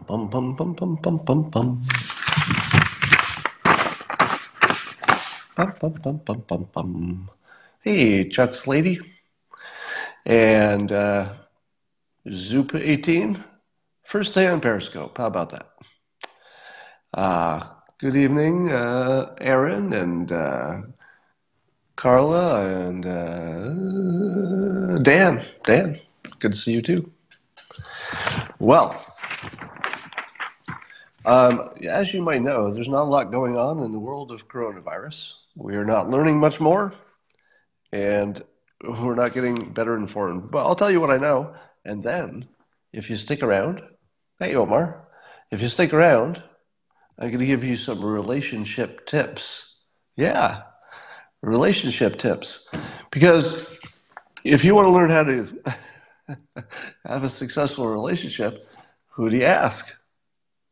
Bum, bum, bum, bum, bum, bum, bum. Bum, bum, bum, bum, bum, bum. Hey, Chuck's lady and Zoop 18. First day on Periscope. How about that? Good evening, Aaron and Carla and Dan. Dan, good to see you too. Well, as you might know, there's not a lot going on in the world of coronavirus. We are not learning much more, and we're not getting better informed. But I'll tell you what I know, and then if you stick around, hey Omar, if you stick around, I'm going to give you some relationship tips. Yeah, relationship tips. Because if you want to learn how to have a successful relationship, who do you ask?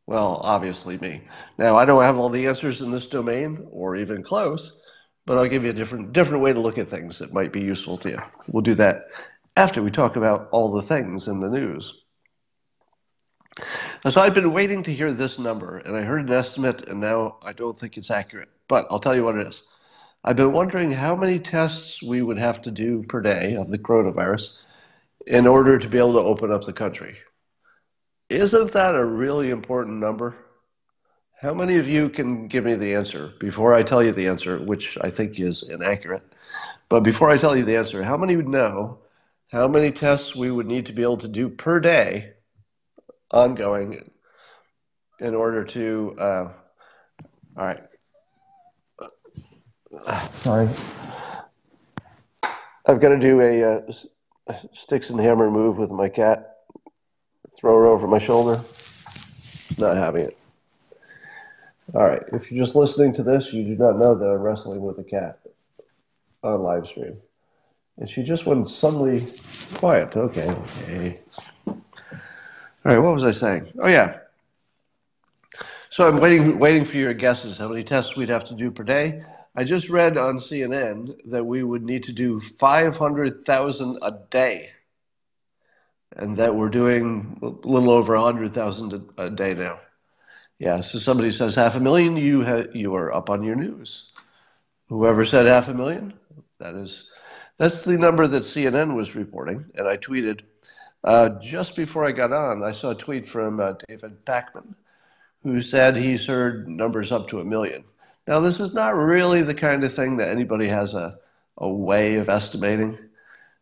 Well, obviously me. Now, I don't have all the answers in this domain, or even close, but I'll give you a different way to look at things that might be useful to you. We'll do that after we talk about all the things in the news. So I've been waiting to hear this number, and I heard an estimate, and now I don't think it's accurate. But I'll tell you what it is. I've been wondering how many tests we would have to do per day of the coronavirus in order to be able to open up the country. Isn't that a really important number? How many of you can give me the answer before I tell you the answer, which I think is inaccurate? But before I tell you the answer, how many would know how many tests we would need to be able to do per day ongoing in order to, all right. Sorry. I've got to do a sticks and hammer move with my cat. Throw her over my shoulder. Not having it. All right. If you're just listening to this, you do not know that I'm wrestling with a cat on live stream. And she just went suddenly quiet. Okay. All right. What was I saying? Oh, yeah. So I'm waiting for your guesses. How many tests we'd have to do per day? I just read on CNN that we would need to do 500,000 a day, and that we're doing a little over 100,000 a day now. Yeah, so somebody says 500,000, you are up on your news. Whoever said 500,000, that's the number that CNN was reporting, and I tweeted just before I got on. I saw a tweet from David Pakman, who said he's heard numbers up to 1 million. Now, this is not really the kind of thing that anybody has a way of estimating.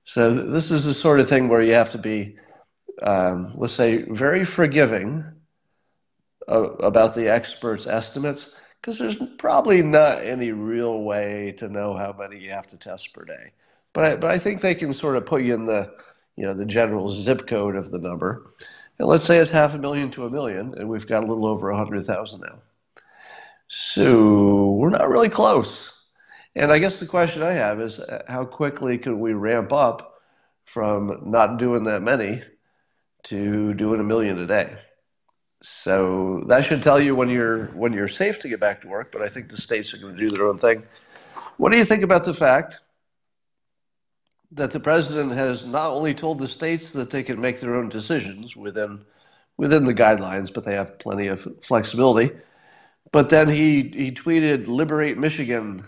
So this is the sort of thing where you have to be, let's say, very forgiving about the experts' estimates, because there's probably not any real way to know how many you have to test per day. But I think they can sort of put you in the general zip code of the number. And let's say it's 500,000 to 1 million, and we've got a little over 100,000 now. So we're not really close. And I guess the question I have is, how quickly could we ramp up from not doing that many to doing 1 million a day? So that should tell you when you're safe to get back to work, but I think the states are going to do their own thing. What do you think about the fact that the president has not only told the states that they can make their own decisions within the guidelines, but they have plenty of flexibility, but then he tweeted, liberate Michigan,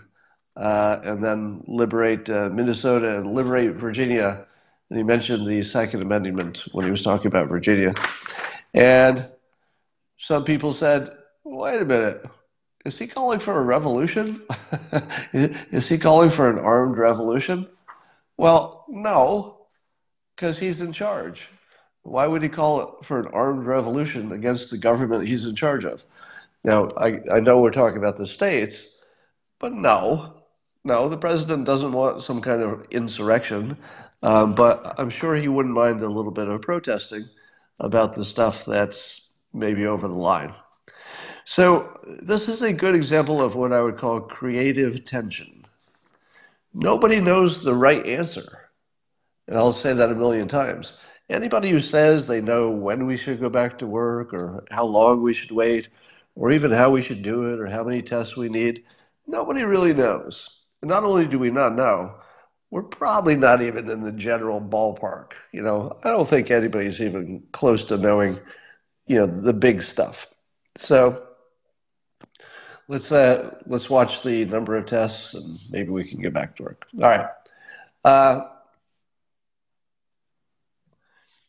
and then liberate Minnesota and liberate Virginia. And he mentioned the Second Amendment when he was talking about Virginia. And some people said, wait a minute, is he calling for a revolution? Is he calling for an armed revolution? Well, no, because he's in charge. Why would he call it for an armed revolution against the government he's in charge of? Now, I know we're talking about the states, but no, the president doesn't want some kind of insurrection, but I'm sure he wouldn't mind a little bit of protesting about the stuff that's maybe over the line. So this is a good example of what I would call creative tension. Nobody knows the right answer, and I'll say that 1 million times. Anybody who says they know when we should go back to work, or how long we should wait, or even how we should do it, or how many tests we need, nobody really knows. And not only do we not know, we're probably not even in the general ballpark. I don't think anybody's even close to knowing the big stuff. So let's watch the number of tests, and maybe we can get back to work. All right. Uh,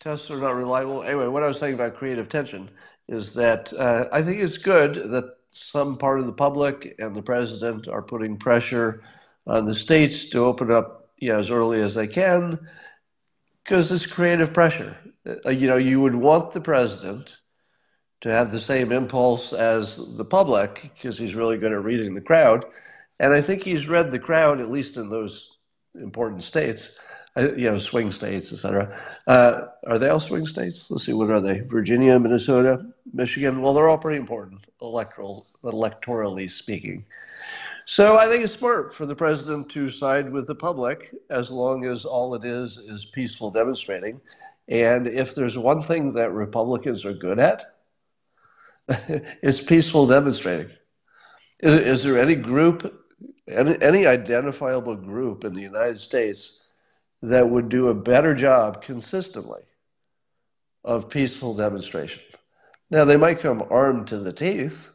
Tests are not reliable. Anyway, what I was saying about creative tension is that I think it's good that some part of the public and the president are putting pressure on the states to open up, as early as they can, because it's creative pressure. You would want the president to have the same impulse as the public because he's really good at reading the crowd. And I think he's read the crowd, at least in those important states, swing states, et cetera. Are they all swing states? Let's see, what are they? Virginia, Minnesota, Michigan? Well, they're all pretty important, electorally speaking. So I think it's smart for the president to side with the public as long as all it is peaceful demonstrating. And if there's one thing that Republicans are good at, it's peaceful demonstrating. Is there any group, any identifiable group in the United States that would do a better job consistently of peaceful demonstration? Now, they might come armed to the teeth,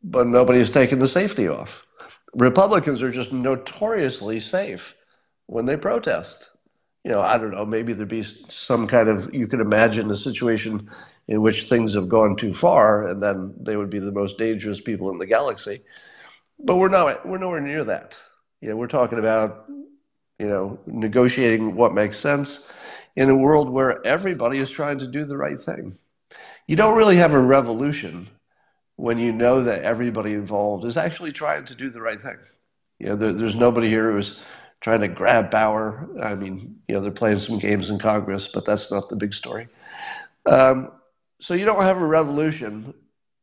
but nobody's taken the safety off. Republicans are just notoriously safe when they protest. I don't know, maybe there'd be some kind of, you could imagine a situation in which things have gone too far, and then they would be the most dangerous people in the galaxy. But we're nowhere near that. We're talking about, negotiating what makes sense in a world where everybody is trying to do the right thing. You don't really have a revolution when you know that everybody involved is actually trying to do the right thing. There's nobody here who's trying to grab power. I mean, they're playing some games in Congress, but that's not the big story. So you don't have a revolution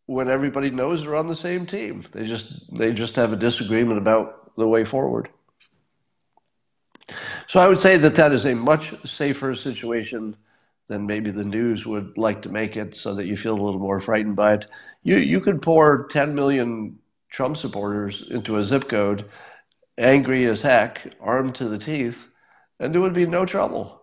when everybody knows they're on the same team. They just have a disagreement about the way forward. So I would say that is a much safer situation than maybe the news would like to make it, so that you feel a little more frightened by it. You could pour 10 million Trump supporters into a zip code, angry as heck, armed to the teeth, and there would be no trouble.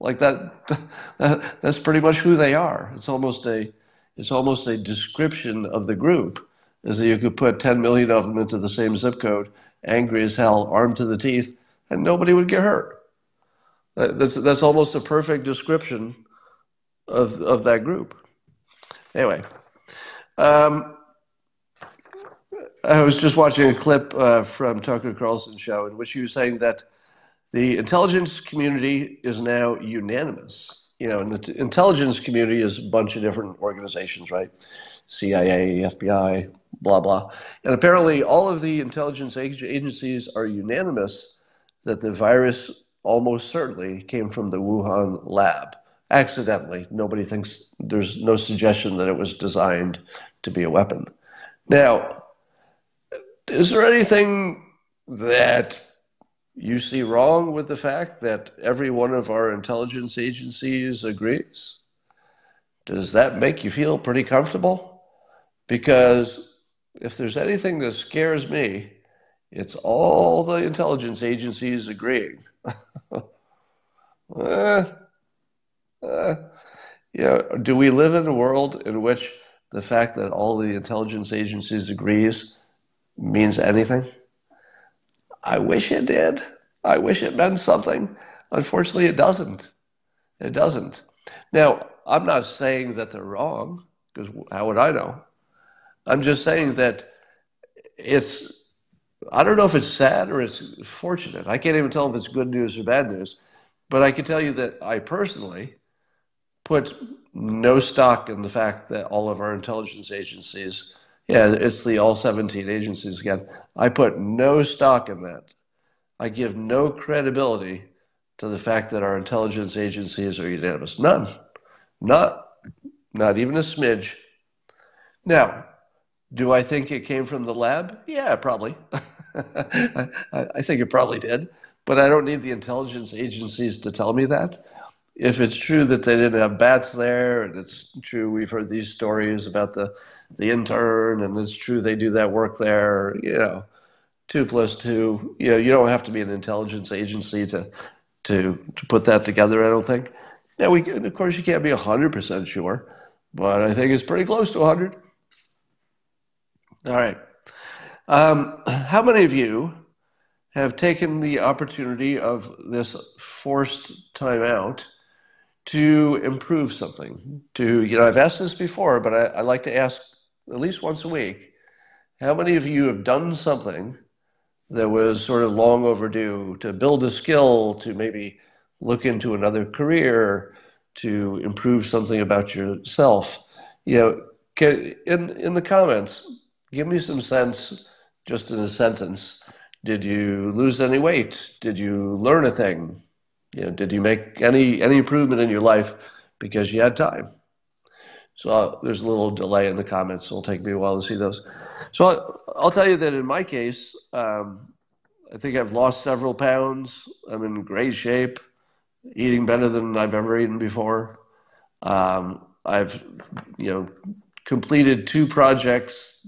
Like that's pretty much who they are. It's almost a description of the group, is that you could put 10 million of them into the same zip code, angry as hell, armed to the teeth, and nobody would get hurt. That's almost a perfect description of that group. Anyway, I was just watching a clip from Tucker Carlson's show in which he was saying that the intelligence community is now unanimous. And the intelligence community is a bunch of different organizations, right? CIA, FBI, blah, blah. And apparently all of the intelligence agencies are unanimous that the virus almost certainly came from the Wuhan lab. Accidentally. Nobody thinks, there's no suggestion that it was designed to be a weapon. Now, is there anything that you see wrong with the fact that every one of our intelligence agencies agrees? Does that make you feel pretty comfortable? Because if there's anything that scares me, it's all the intelligence agencies agreeing. Do we live in a world in which the fact that all the intelligence agencies agrees means anything? I wish it did. I wish it meant something. Unfortunately, it doesn't. It doesn't. Now, I'm not saying that they're wrong, because how would I know? I'm just saying that I don't know if it's sad or it's fortunate. I can't even tell if it's good news or bad news. But I can tell you that I personally put no stock in the fact that all of our intelligence agencies, it's the all 17 agencies again. I put no stock in that. I give no credibility to the fact that our intelligence agencies are unanimous. None. Not even a smidge. Now, do I think it came from the lab? Yeah, probably. I think it probably did. But I don't need the intelligence agencies to tell me that. If it's true that they didn't have bats there, and it's true we've heard these stories about the intern, and it's true they do that work there, 2 + 2, you don't have to be an intelligence agency to put that together, I don't think. Now, of course, you can't be 100% sure, but I think it's pretty close to 100. All right. How many of you have taken the opportunity of this forced time out to improve something? I've asked this before, but I like to ask at least once a week. How many of you have done something that was sort of long overdue to build a skill, to maybe look into another career, to improve something about yourself? In the comments, give me some sense, just in a sentence. Did you lose any weight? Did you learn a thing? Did you make any improvement in your life because you had time? So there's a little delay in the comments, so it'll take me a while to see those. So I'll tell you that in my case, I think I've lost several pounds. I'm in great shape, eating better than I've ever eaten before. I've, completed 2 projects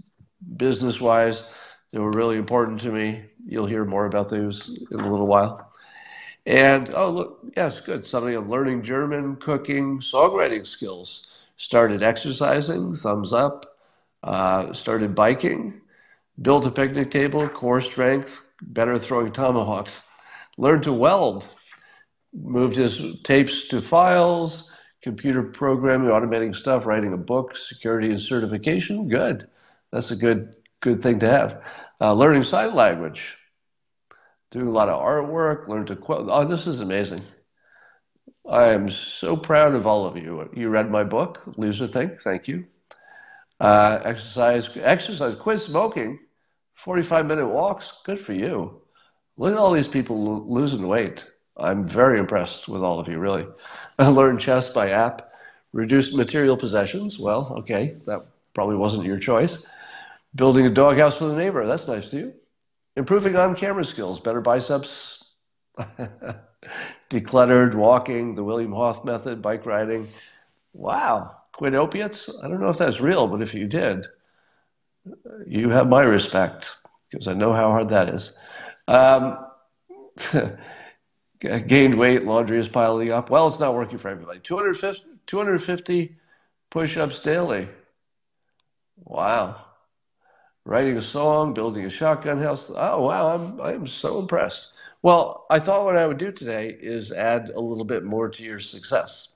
business-wise that were really important to me. You'll hear more about those in a little while. And, oh, look, yes, good. Suddenly I'm learning German, cooking, songwriting skills. Started exercising, thumbs up. Started biking. Built a picnic table, core strength, better throwing tomahawks. Learned to weld. Moved his tapes to files, computer programming, automating stuff, writing a book, security and certification. Good. That's a good thing to have. Learning sign language. Doing a lot of artwork, learned to quote. Oh, this is amazing. I am so proud of all of you. You read my book, Loser Think. Thank you. Exercise, quit smoking, 45-minute walks. Good for you. Look at all these people losing weight. I'm very impressed with all of you, really. I learned chess by app. Reduced material possessions. Well, okay, that probably wasn't your choice. Building a doghouse for the neighbor. That's nice too. Improving on-camera skills. Better biceps. Decluttered, walking, the William Hoff method, bike riding. Wow. Quit opiates? I don't know if that's real, but if you did, you have my respect, because I know how hard that is. Gained weight, laundry is piling up. Well, it's not working for everybody. 250 push-ups daily. Wow. Writing a song, building a shotgun house. Oh, wow, I'm so impressed. Well, I thought what I would do today is add a little bit more to your success.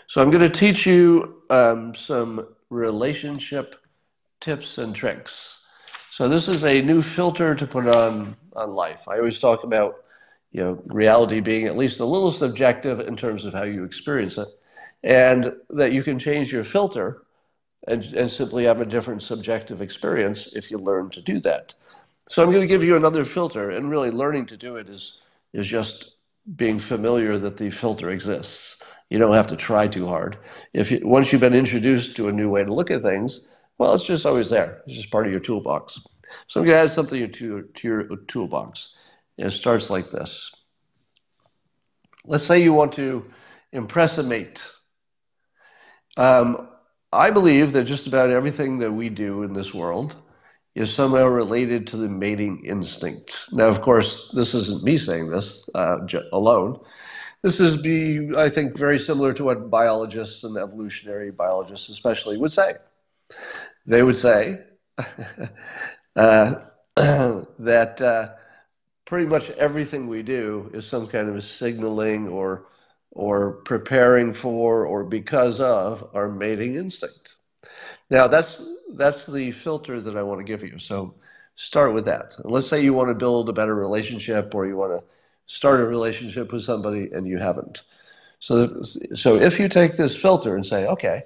So I'm going to teach you some relationship tips and tricks. So this is a new filter to put on life. I always talk about, reality being at least a little subjective in terms of how you experience it, and that you can change your filter and simply have a different subjective experience if you learn to do that. So I'm going to give you another filter, and really learning to do it is just being familiar that the filter exists. You don't have to try too hard. Once you've been introduced to a new way to look at things, well, it's just always there. It's just part of your toolbox. So I'm going to add something to your toolbox. And it starts like this. Let's say you want to impress a mate. I believe that just about everything that we do in this world is somehow related to the mating instinct. Now, of course, this isn't me saying this alone. This is, I think, very similar to what biologists and evolutionary biologists especially would say. They would say that pretty much everything we do is some kind of a signaling or preparing for or because of our mating instinct. Now, that's the filter that I want to give you. So start with that. And let's say you want to build a better relationship, or you want to start a relationship with somebody and you haven't. So if you take this filter and say, okay,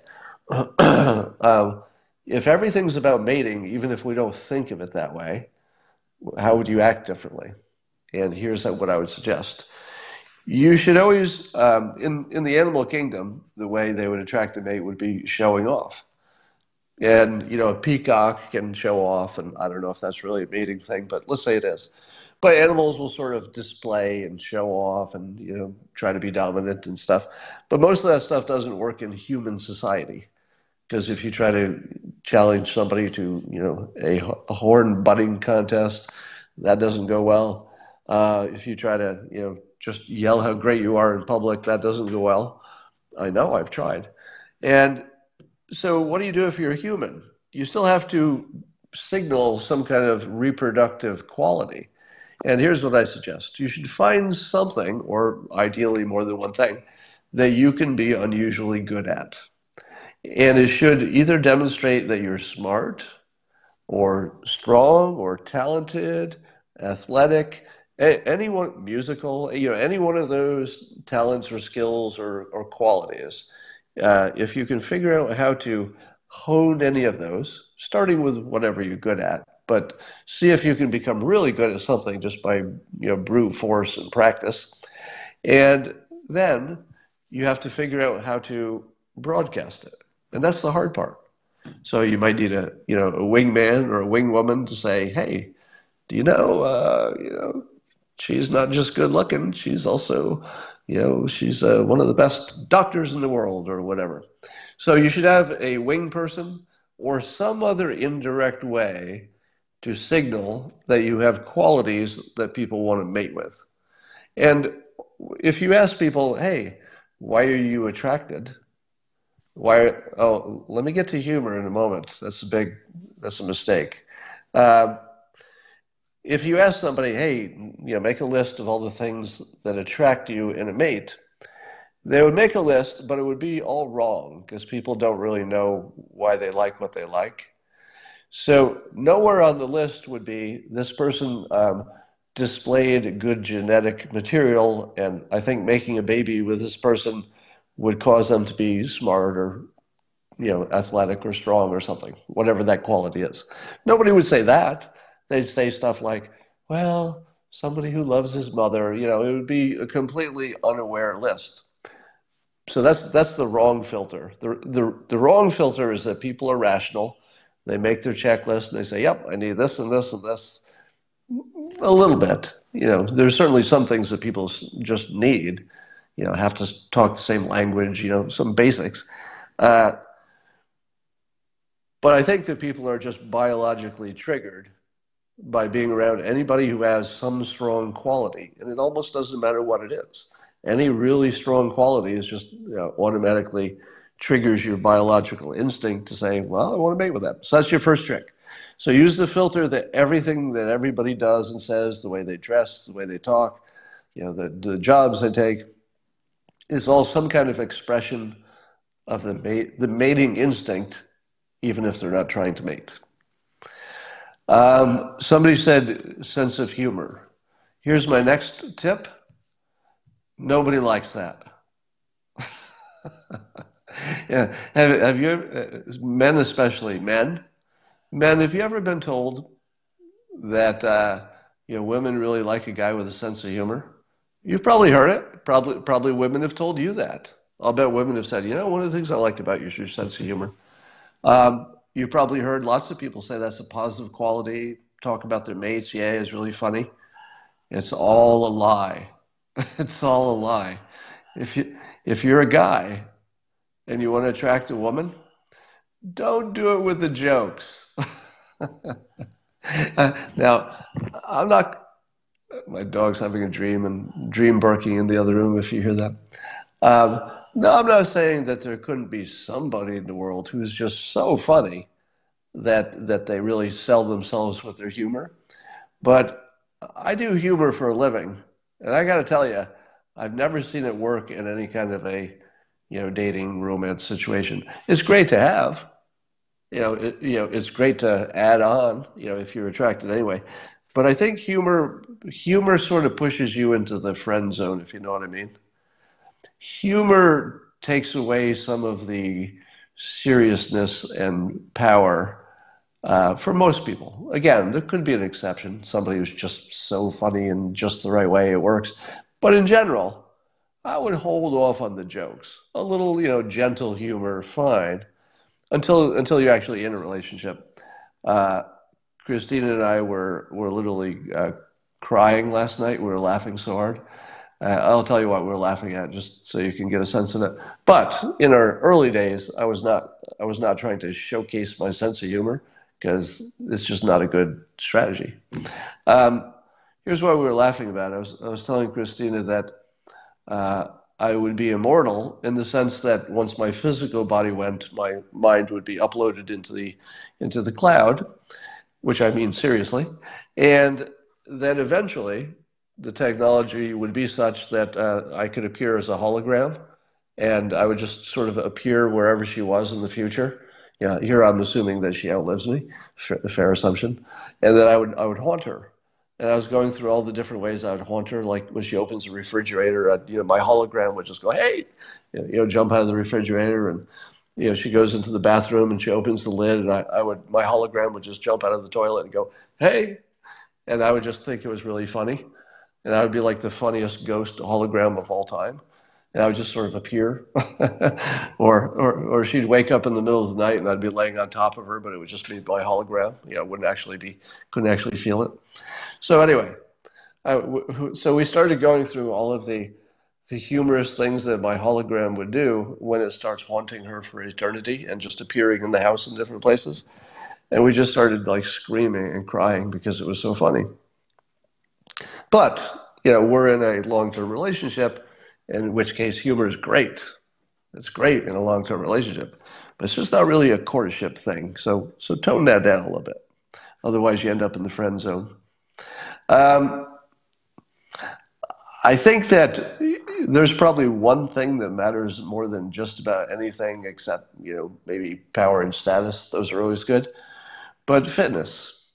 if everything's about mating, even if we don't think of it that way, how would you act differently? And here's what I would suggest. You should always, in the animal kingdom, the way they would attract a mate would be showing off. And, a peacock can show off, and I don't know if that's really a mating thing, but let's say it is. But animals will sort of display and show off and, try to be dominant and stuff. But most of that stuff doesn't work in human society. Because if you try to challenge somebody to, a horn butting contest, that doesn't go well. If you try to, just yell how great you are in public, that doesn't go well. I know, I've tried. And So what do you do if you're a human? You still have to signal some kind of reproductive quality. And here's what I suggest. You should find something, or ideally more than one thing, that you can be unusually good at. And it should either demonstrate that you're smart or strong or talented, athletic, anyone musical, any one of those talents or skills or qualities. If you can figure out how to hone any of those, starting with whatever you're good at, but see if you can become really good at something just by brute force and practice. And then you have to figure out how to broadcast it. And that's the hard part. So you might need a wingman or a wingwoman to say, hey, do she's not just good looking, she's also, she's one of the best doctors in the world or whatever. So you should have a wing person or some other indirect way to signal that you have qualities that people want to mate with. And if you ask people, hey, why are you attracted? Oh, let me get to humor in a moment. That's a mistake. Um, if you ask somebody, hey, make a list of all the things that attract you in a mate, they would make a list, but it would be all wrong because people don't really know why they like what they like. So nowhere on the list would be this person displayed good genetic material, and I think making a baby with this person would cause them to be smart or athletic or strong or something, whatever that quality is. Nobody would say that. They'd say stuff like, well, somebody who loves his mother, it would be a completely unaware list. So that's the wrong filter. The wrong filter is that people are rational. They make their checklist and they say, yep, I need this and this and this. A little bit. There's certainly some things that people just need, have to talk the same language, some basics. Uh, but I think that people are just biologically triggered by being around anybody who has some strong quality. And it almost doesn't matter what it is. Any really strong quality is just automatically triggers your biological instinct to say, well, I want to mate with them. So that's your first trick. So use the filter that everything that everybody does and says, the way they dress, the way they talk, the jobs they take, is all some kind of expression of the mating instinct, even if they're not trying to mate. Somebody said sense of humor. Here's my next tip. Nobody likes that. Yeah. Have you, men especially, men, have you ever been told that women really like a guy with a sense of humor? You've probably heard it. Probably women have told you that. I'll bet women have said, one of the things I like about you is your sense of humor. You've probably heard lots of people say that's a positive quality. Talk about their mates. Yeah, it's really funny. It's all a lie. It's all a lie. If you're a guy and you want to attract a woman, don't do it with the jokes. Now, I'm not. My dog's having a dream and dream barking in the other room. If you hear that. No, I'm not saying that there couldn't be somebody in the world who's just so funny that they really sell themselves with their humor. But I do humor for a living, and I got to tell you, I've never seen it work in any kind of a dating romance situation. It's great to have. It's great to add on. If you're attracted anyway. But I think humor sort of pushes you into the friend zone, if you know what I mean. Humor takes away some of the seriousness and power for most people. Again, there could be an exception, somebody who's just so funny and just the right way it works. But in general, I would hold off on the jokes. A little, gentle humor, fine, until you're actually in a relationship. Christina and I were literally crying last night. We were laughing so hard. I'll tell you what we were laughing at, just so you can get a sense of it. But in our early days, I was not trying to showcase my sense of humor because it's just not a good strategy. Here's what we were laughing about. I was telling Christina that I would be immortal in the sense that once my physical body went, my mind would be uploaded into the cloud, which I mean seriously, and then eventually the technology would be such that I could appear as a hologram, and I would just sort of appear wherever she was in the future. Yeah, here I'm assuming that she outlives me, fair assumption, and then I would haunt her. And I was going through all the different ways I would haunt her, like when she opens the refrigerator, my hologram would just go, "Hey," jump out of the refrigerator, and she goes into the bathroom and she opens the lid, and my hologram would just jump out of the toilet and go, "Hey," and I would just think it was really funny, and I would be like the funniest ghost hologram of all time, and I would just sort of appear, or she'd wake up in the middle of the night and I'd be laying on top of her, but it would just be my hologram, couldn't actually feel it. So anyway, so we started going through all of the humorous things that my hologram would do when it starts haunting her for eternity and just appearing in the house in different places. And we just started like screaming and crying because it was so funny. But, we're in a long-term relationship, in which case humor is great. It's great in a long-term relationship, but it's just not really a courtship thing. So tone that down a little bit. Otherwise, you end up in the friend zone. Um, I think that there's probably one thing that matters more than just about anything except, maybe power and status. Those are always good. But fitness.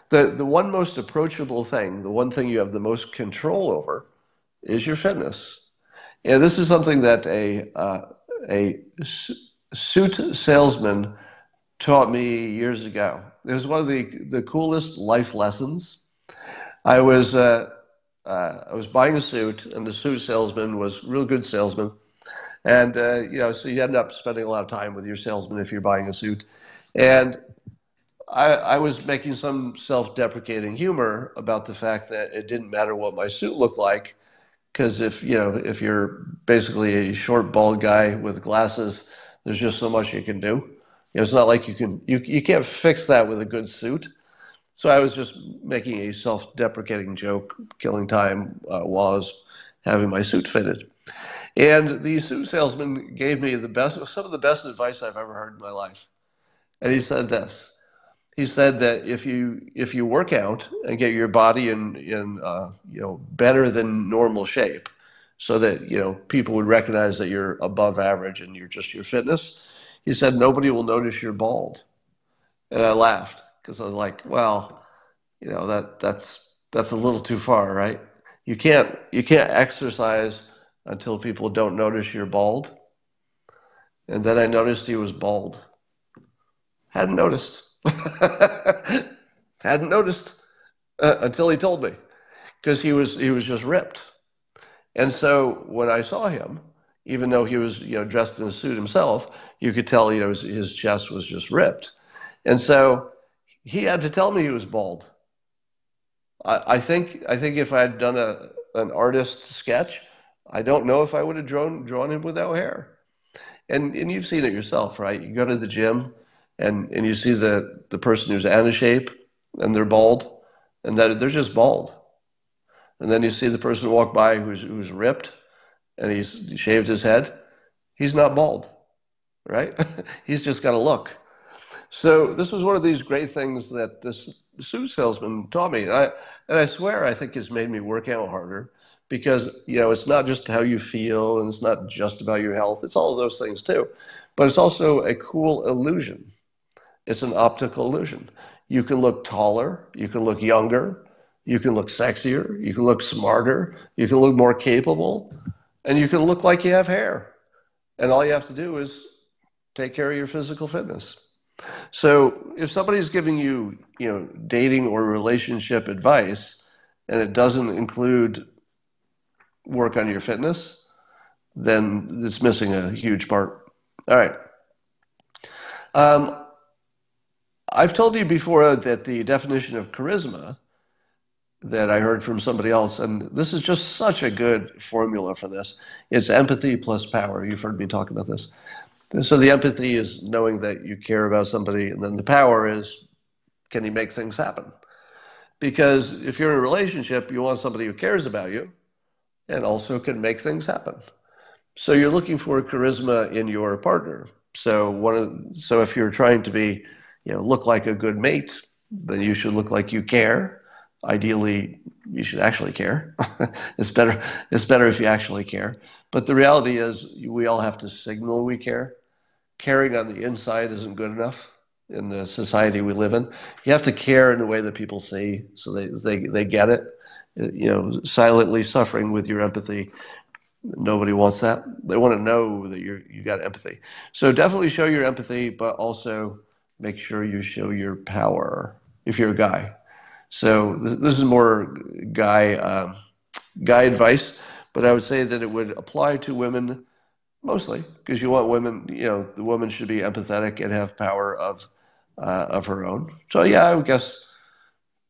The one most approachable thing, the one thing you have the most control over is your fitness. And this is something that a suit salesman taught me years ago. It was one of the coolest life lessons. I was buying a suit, and the suit salesman was a real good salesman. And, so you end up spending a lot of time with your salesman if you're buying a suit. And I was making some self-deprecating humor about the fact that it didn't matter what my suit looked like, because if you're basically a short, bald guy with glasses, there's just so much you can do. It's not like you can't fix that with a good suit. So I was just making a self-deprecating joke, killing time while I was having my suit fitted. And the suit salesman gave me some of the best advice I've ever heard in my life. And he said this. He said that if you work out and get your body in better than normal shape, so that people would recognize that you're above average and you're just your fitness, he said nobody will notice you're bald. And I laughed because I was like, well, that's a little too far, right? You can't exercise until people don't notice you're bald. And then I noticed he was bald. Hadn't noticed. Hadn't noticed until he told me, because he was just ripped. And so when I saw him, even though he was dressed in a suit himself, you could tell his chest was just ripped. And so he had to tell me he was bald. I think if I had done an artist sketch, I don't know if I would have drawn him without hair. And you've seen it yourself, right? You go to the gym and you see the person who's out of shape and they're bald, and that they're just bald. And then you see the person walk by who's ripped and he's shaved his head. He's not bald, right? He's just got a look. So this was one of these great things that this suit salesman taught me. And I swear I think it's made me work out harder, because it's not just how you feel, and it's not just about your health. It's all of those things too. But it's also a cool illusion. It's an optical illusion. You can look taller, you can look younger, you can look sexier, you can look smarter, you can look more capable, and you can look like you have hair. And all you have to do is take care of your physical fitness. So if somebody's giving you, dating or relationship advice, and it doesn't include work on your fitness, then it's missing a huge part. All right. I've told you before that the definition of charisma that I heard from somebody else, and this is just such a good formula for this. It's empathy plus power. You've heard me talk about this. So the empathy is knowing that you care about somebody, and then the power is, can you make things happen? Because if you're in a relationship, you want somebody who cares about you and also can make things happen. So you're looking for charisma in your partner. So if you're trying to be, look like a good mate, then you should look like you care. Ideally, you should actually care. it's better it's better if you actually care. But the reality is we all have to signal we care. Caring on the inside isn't good enough in the society we live in. You have to care in a way that people see so they get it. Silently suffering with your empathy. Nobody wants that. They want to know that you got empathy. So definitely show your empathy, but also make sure you show your power if you're a guy. So this is more guy guy advice, but I would say that it would apply to women mostly because you want women. The woman should be empathetic and have power of her own. So yeah, I would guess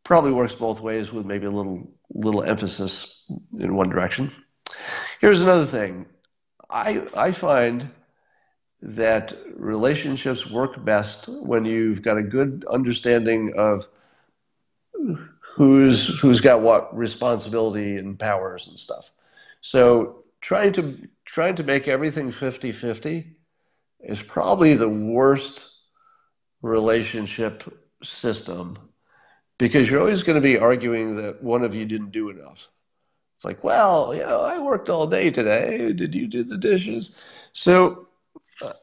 probably works both ways with maybe a little emphasis in one direction. Here's another thing. I find that relationships work best when you've got a good understanding of who's got what responsibility and powers and stuff. So trying to make everything 50-50 is probably the worst relationship system because you're always going to be arguing that one of you didn't do enough. It's like, well, I worked all day today. Did you do the dishes? So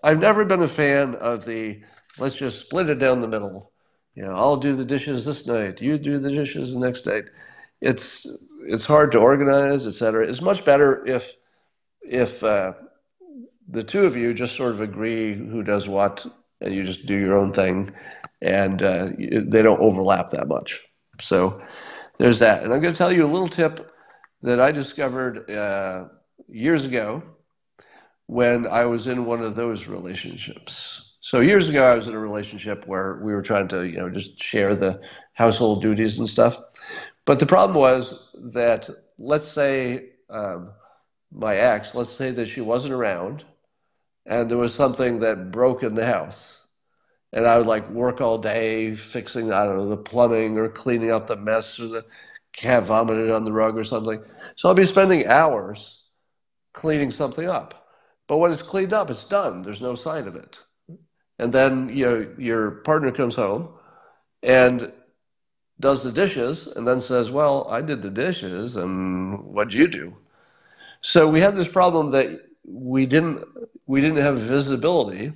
I've never been a fan of the let's just split it down the middle. I'll do the dishes this night. You do the dishes the next night. It's it's hard to organize, etc. It's much better if the two of you just sort of agree who does what, and you just do your own thing, and they don't overlap that much. So there's that. And I'm going to tell you a little tip that I discovered years ago when I was in one of those relationships. So years ago, I was in a relationship where we were trying to, just share the household duties and stuff. But the problem was that, let's say my ex, let's say that she wasn't around, and there was something that broke in the house, and I would like work all day fixing, I don't know, the plumbing or cleaning up the mess or the cat vomited on the rug or something. So I'll be spending hours cleaning something up. But when it's cleaned up, it's done. There's no sign of it. And then your partner comes home and does the dishes and then says, well, I did the dishes and what'd you do? So we had this problem that we didn't have visibility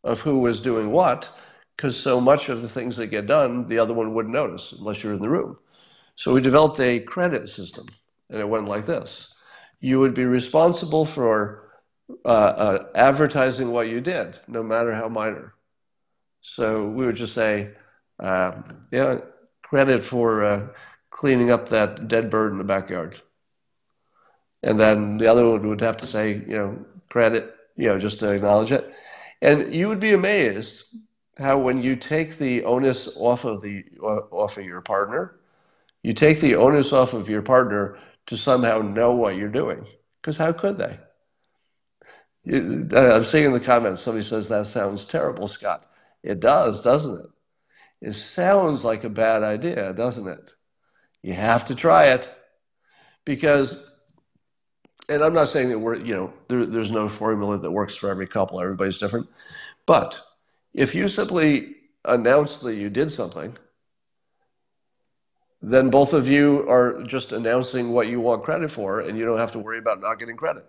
of who was doing what because so much of the things that get done, the other one wouldn't notice unless you're in the room. So we developed a credit system, and it went like this. You would be responsible for advertising what you did, no matter how minor. So we would just say, yeah, credit for cleaning up that dead bird in the backyard. And then the other one would have to say, credit, just to acknowledge it. And you would be amazed how when you take the onus off of your partner, you take the onus off of your partner to somehow know what you're doing. Because how could they? I'm seeing in the comments, somebody says, that sounds terrible, Scott. It does, doesn't it? It sounds like a bad idea, doesn't it? You have to try it. Because, and I'm not saying that there's no formula that works for every couple. Everybody's different. But if you simply announce that you did something, then both of you are just announcing what you want credit for, and you don't have to worry about not getting credit.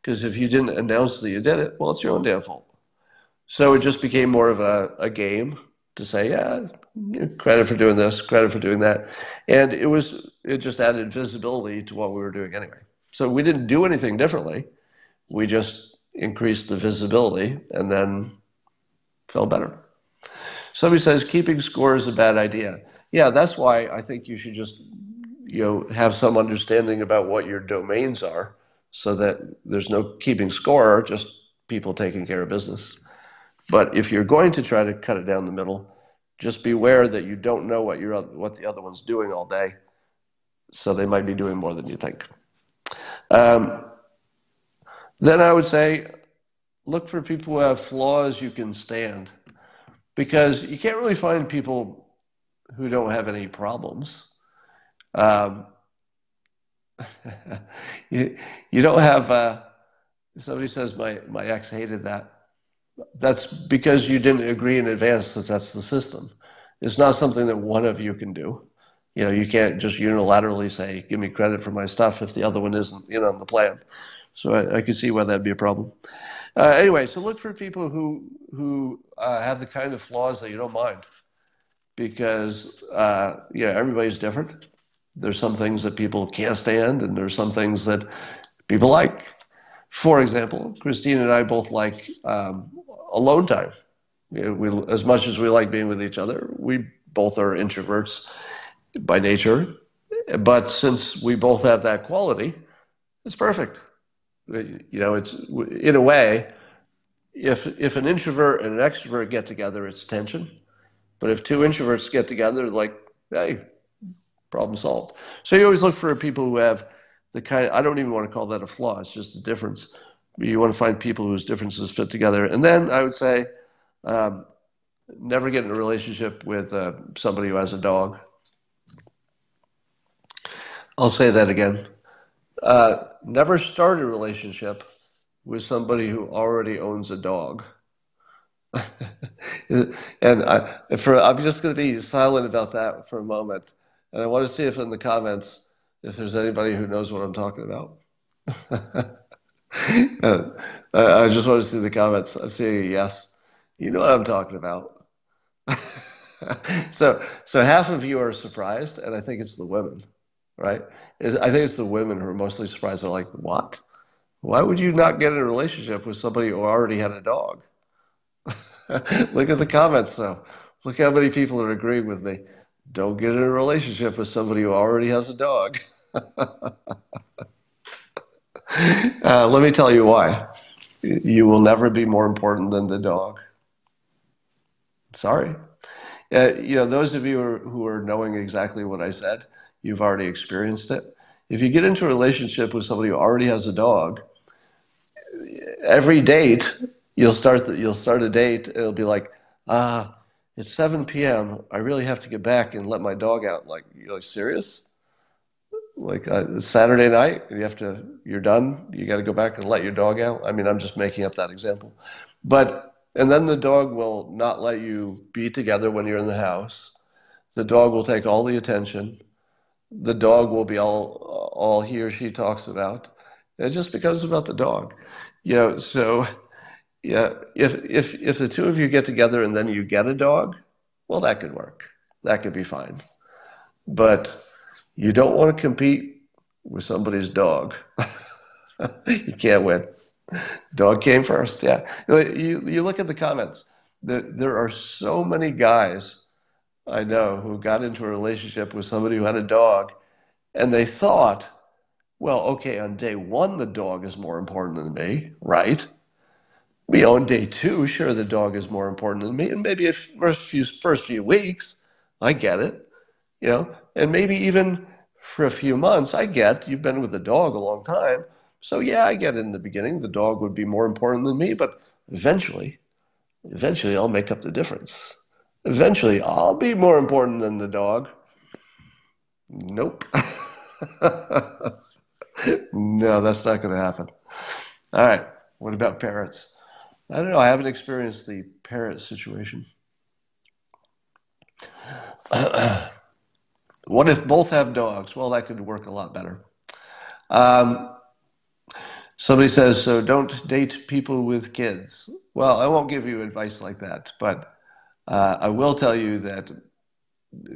Because if you didn't announce that you did it, well, it's your own damn fault. So it just became more of a game to say, yeah, credit for doing this, credit for doing that. And it just added visibility to what we were doing anyway. So we didn't do anything differently. We just increased the visibility and then felt better. Somebody says keeping score is a bad idea. Yeah, that's why I think you should just have some understanding about what your domains are so that there's no keeping score, just people taking care of business. But if you're going to try to cut it down the middle, just beware that you don't know what the other one's doing all day. So they might be doing more than you think. Then I would say, look for people who have flaws you can stand. Because you can't really find people who don't have any problems. You don't have Somebody says my ex hated that. That's because you didn't agree in advance that that's the system. It's not something that one of you can do. You know, you can't just unilaterally say, give me credit for my stuff if the other one isn't, you know, on the plan. So I could see why that'd be a problem. Anyway, so look for people who have the kind of flaws that you don't mind, because yeah, everybody's different. There's some things that people can't stand, and there's some things that people like. For example, Christine and I both like alone time. You know, as much as we like being with each other, we both are introverts by nature. But since we both have that quality, it's perfect. You know, it's in a way, if an introvert and an extrovert get together, it's tension. But if two introverts get together, like, hey, problem solved. So you always look for people who have the kind. I don't even want to call that a flaw. It's just a difference. You want to find people whose differences fit together. And then I would say, um, never get in a relationship with somebody who has a dog. I'll say that again. Never start a relationship with somebody who already owns a dog. And I'm just going to be silent about that for a moment. And I want to see if in the comments, if there's anybody who knows what I'm talking about. uh, I just want to see the comments. I'm seeing a yes. You know what I'm talking about. So half of you are surprised, and I think it's the women, right? I think it's the women who are mostly surprised. They're like, what? Why would you not get in a relationship with somebody who already had a dog? Look at the comments, though. Look how many people are agreeing with me. Don't get in a relationship with somebody who already has a dog. Let me tell you why. You will never be more important than the dog. Sorry. You know, those of you who are knowing exactly what I said, you've already experienced it. If you get into a relationship with somebody who already has a dog, every date you'll start a date. It'll be like, it's 7 p.m. I really have to get back and let my dog out. Like, you're like, serious? Like it's Saturday night, you're done. You got to go back and let your dog out. I mean, I'm just making up that example, and then the dog will not let you be together when you're in the house. The dog will take all the attention. The dog will be all he or she talks about. It just becomes about the dog, you know. So yeah, if the two of you get together and then you get a dog, well, that could work. That could be fine. But you don't want to compete with somebody's dog. You can't win. Dog came first. Yeah. You look at the comments. There are so many guys I know who got into a relationship with somebody who had a dog, and they thought, well, okay, on day one, the dog is more important than me, right? You know, on day two, sure, the dog is more important than me, and maybe first few weeks, I get it, you know, and maybe even for a few months, I get you've been with the dog a long time, so yeah, I get it in the beginning, the dog would be more important than me, but eventually, I'll make up the difference. Eventually, I'll be more important than the dog. Nope. No, that's not going to happen. All right. What about parents? I don't know. I haven't experienced the parent situation. What if both have dogs? Well, that could work a lot better. Um, Somebody says, so don't date people with kids. Well, I won't give you advice like that, but I will tell you that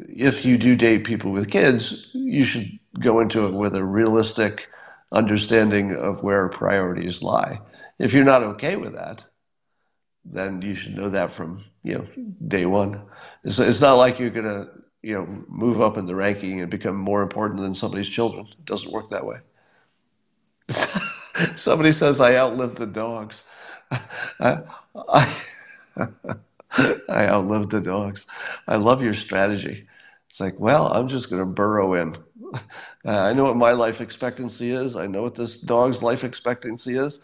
if you do date people with kids, you should go into it with a realistic understanding of where priorities lie. If you're not okay with that, then you should know that from day one. It's not like you're gonna move up in the ranking and become more important than somebody's children. It doesn't work that way. Somebody says I outlived the dogs. I, I, I outlived the dogs. I love your strategy. It's like, well, I'm just going to burrow in. I know what my life expectancy is. I know what this dog's life expectancy is.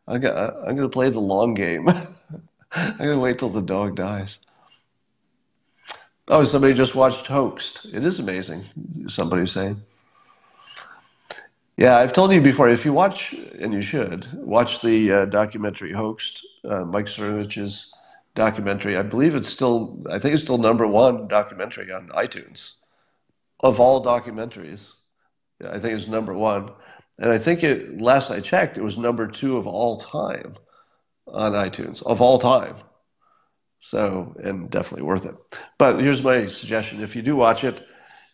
I'm going to play the long game. I'm going to wait till the dog dies. Oh, somebody just watched Hoaxed. It is amazing, somebody's saying. Yeah, I've told you before, if you watch, and you should, watch the documentary Hoaxed, Mike Cernovich's documentary. I think it's still number one documentary on iTunes of all documentaries. Yeah, I think it's number one. And I think last I checked, it was number two of all time on iTunes, of all time. So, and definitely worth it. But here's my suggestion. If you do watch it,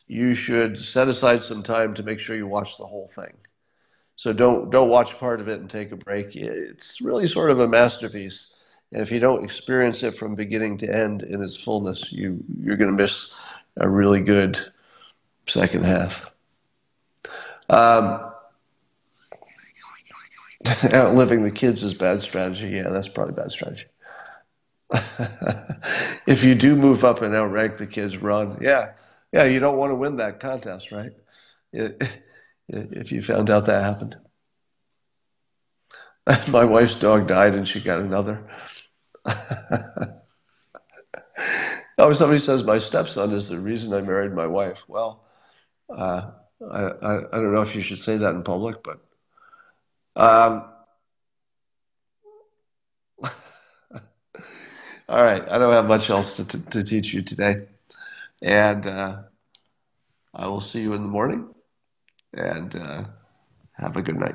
you should set aside some time to make sure you watch the whole thing. So don't watch part of it and take a break. It's really sort of a masterpiece. And if you don't experience it from beginning to end in its fullness, you're going to miss a really good second half. Um, outliving the kids is bad strategy. Yeah, that's probably bad strategy. If you do move up and outrank the kids, run. Yeah, yeah, you don't want to win that contest, right? If you found out that happened. My wife's dog died and she got another. Oh, somebody says my stepson is the reason I married my wife. Well, uh, I don't know if you should say that in public, but um, all right. I don't have much else to teach you today, and I will see you in the morning. And have a good night.